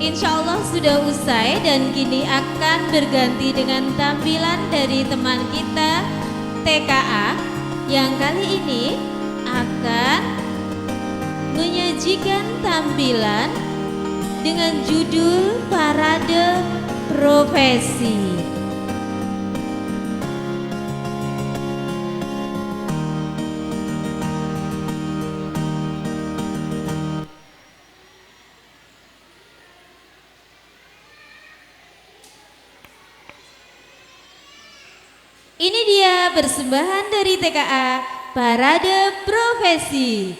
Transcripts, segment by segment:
Insya Allah sudah usai dan kini akan berganti dengan tampilan dari teman kita TKA yang kali ini akan menyajikan tampilan dengan judul Parade Profesi. Ini dia persembahan dari TKA Parade Profesi.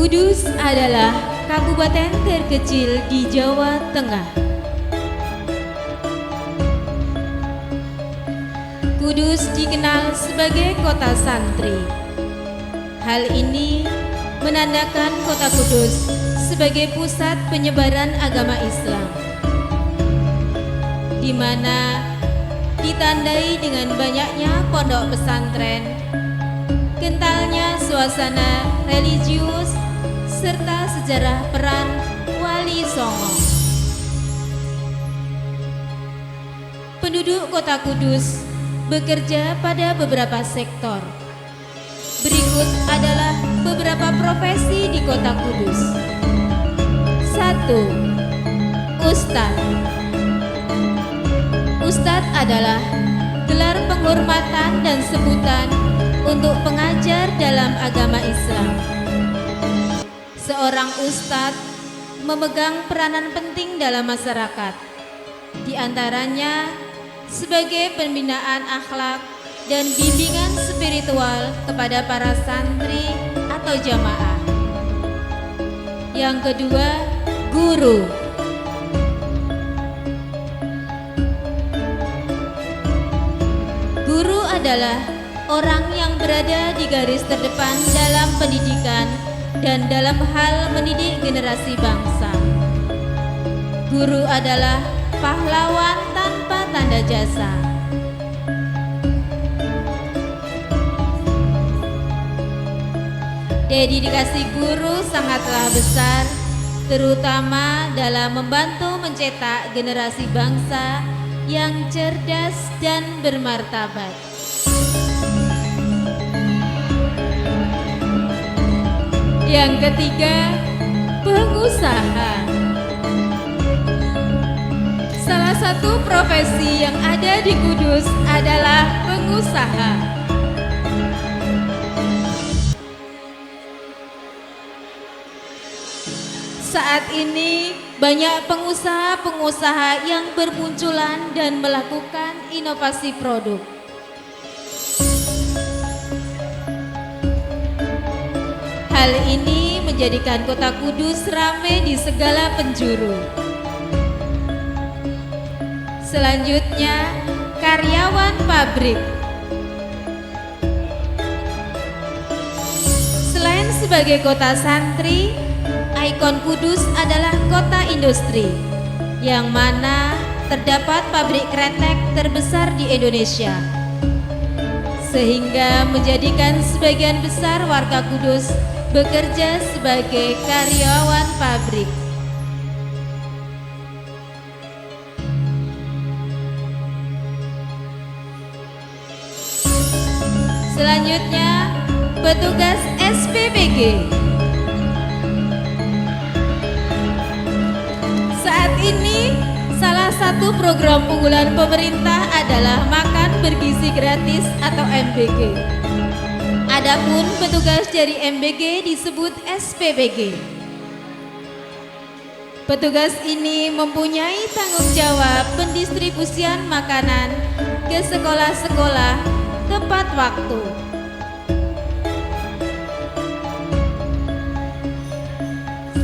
Kudus adalah kabupaten terkecil di Jawa Tengah. Kudus dikenal sebagai kota santri. Hal ini menandakan kota Kudus sebagai pusat penyebaran agama Islam, di mana ditandai dengan banyaknya pondok pesantren, kentalnya suasana religius, serta sejarah peran Wali Songo. Penduduk kota Kudus bekerja pada beberapa sektor. Berikut adalah beberapa profesi di kota Kudus. 1. Ustadz. Ustadz adalah gelar penghormatan dan sebutan untuk pengajar dalam agama Islam. Seorang ustadz memegang peranan penting dalam masyarakat, di antaranya sebagai pembinaan akhlak dan bimbingan spiritual kepada para santri atau jamaah. Yang kedua, guru. Guru adalah orang yang berada di garis terdepan dalam pendidikan dan dalam hal mendidik generasi bangsa. Guru adalah pahlawan tanpa tanda jasa. Dedikasi guru sangatlah besar, terutama dalam membantu mencetak generasi bangsa yang cerdas dan bermartabat. Yang ketiga, pengusaha. Salah satu profesi yang ada di Kudus adalah pengusaha. Saat ini banyak pengusaha-pengusaha yang bermunculan dan melakukan inovasi produk. Hal ini menjadikan kota Kudus ramai di segala penjuru. Selanjutnya, karyawan pabrik. Selain sebagai kota santri, ikon Kudus adalah kota industri, yang mana terdapat pabrik kretek terbesar di Indonesia, sehingga menjadikan sebagian besar warga Kudus bekerja sebagai karyawan pabrik. Selanjutnya, petugas SPBG. Saat ini, salah satu program unggulan pemerintah adalah makan bergizi gratis atau MBG. Adapun petugas dari MBG disebut SPBG. Petugas ini mempunyai tanggung jawab pendistribusian makanan ke sekolah-sekolah tepat waktu.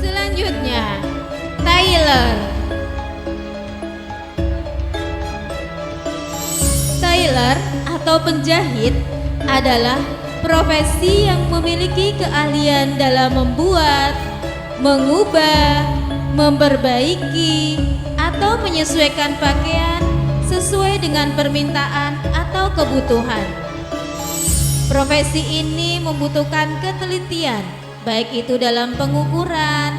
Selanjutnya, tailor. Tailor atau penjahit adalah profesi yang memiliki keahlian dalam membuat, mengubah, memperbaiki, atau menyesuaikan pakaian sesuai dengan permintaan atau kebutuhan. Profesi ini membutuhkan ketelitian, baik itu dalam pengukuran,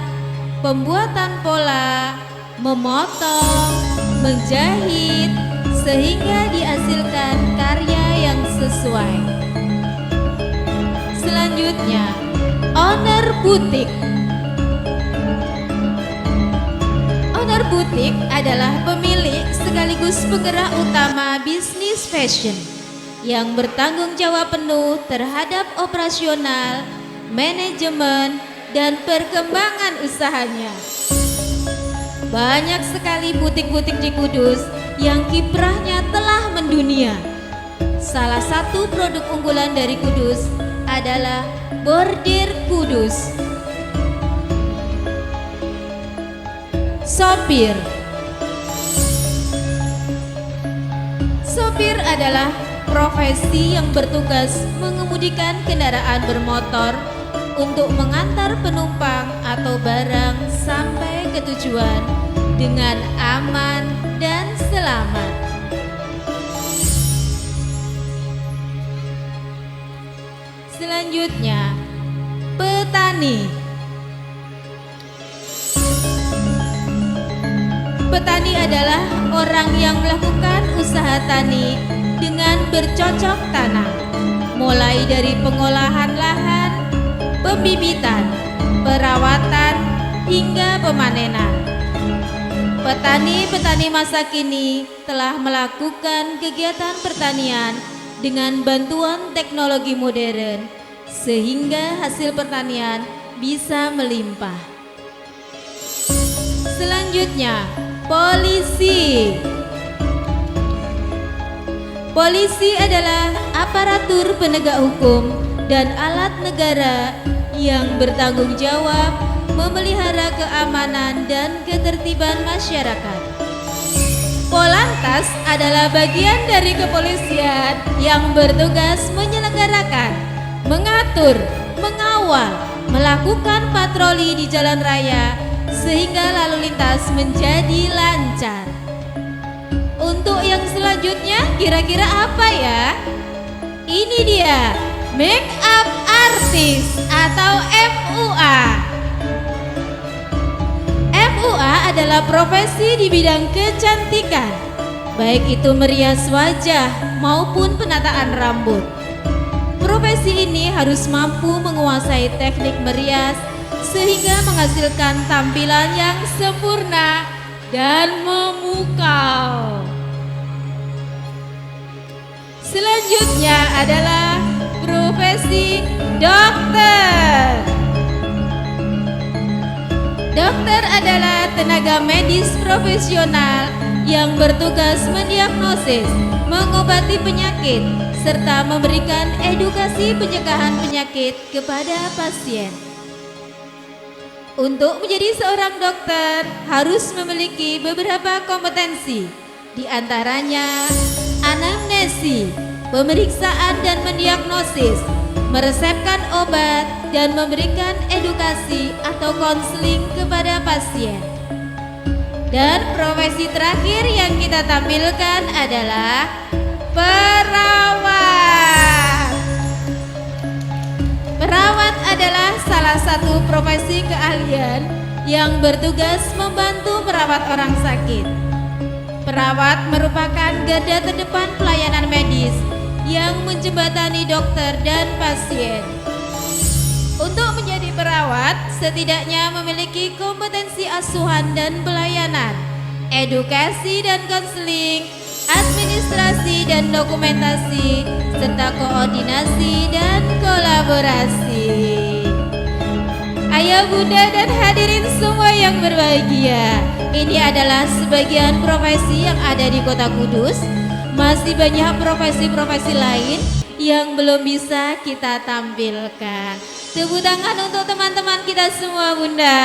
pembuatan pola, memotong, menjahit, sehingga dihasilkan karya yang sesuai. Selanjutnya, owner butik. Owner butik adalah pemilik sekaligus penggerak utama bisnis fashion yang bertanggung jawab penuh terhadap operasional, manajemen, dan perkembangan usahanya. Banyak sekali butik-butik di Kudus yang kiprahnya telah mendunia. Salah satu produk unggulan dari Kudus adalah bordir Kudus. Sopir. Sopir adalah profesi yang bertugas mengemudikan kendaraan bermotor untuk mengantar penumpang atau barang sampai ke tujuan dengan aman dan selamat. Selanjutnya, petani. Petani adalah orang yang melakukan usaha tani dengan bercocok tanam, mulai dari pengolahan lahan, pembibitan, perawatan, hingga pemanenan. Petani-petani masa kini telah melakukan kegiatan pertanian dengan bantuan teknologi modern, sehingga hasil pertanian bisa melimpah. Selanjutnya, polisi. Polisi adalah aparatur penegak hukum dan alat negara yang bertanggung jawab memelihara keamanan dan ketertiban masyarakat. Polantas adalah bagian dari kepolisian yang bertugas menyelenggarakan, mengatur, mengawal, melakukan patroli di jalan raya sehingga lalu lintas menjadi lancar. Untuk yang selanjutnya kira-kira apa ya? Ini dia, make up artist atau MUA. MUA adalah profesi di bidang kecantikan, baik itu merias wajah maupun penataan rambut. Profesi ini harus mampu menguasai teknik merias sehingga menghasilkan tampilan yang sempurna dan memukau. Selanjutnya adalah profesi dokter. Dokter adalah tenaga medis profesional yang bertugas mendiagnosis, mengobati penyakit, serta memberikan edukasi pencegahan penyakit kepada pasien. Untuk menjadi seorang dokter harus memiliki beberapa kompetensi, di antaranya anamnesi, pemeriksaan dan mendiagnosis, meresepkan obat, dan memberikan edukasi atau konseling kepada pasien. Dan profesi terakhir yang kita tampilkan adalah perawat. Perawat adalah salah satu profesi keahlian yang bertugas membantu merawat orang sakit. Perawat merupakan garda terdepan pelayanan medis yang menjembatani dokter dan pasien. Untuk menjadi perawat, setidaknya memiliki kompetensi asuhan dan pelayanan, edukasi dan konseling, administrasi dan dokumentasi, serta koordinasi dan kolaborasi. Ayah, bunda, dan hadirin semua yang berbahagia, ini adalah sebagian profesi yang ada di Kota Kudus. Masih banyak profesi-profesi lain yang belum bisa kita tampilkan. Tepuk tangan untuk teman-teman kita semua, bunda.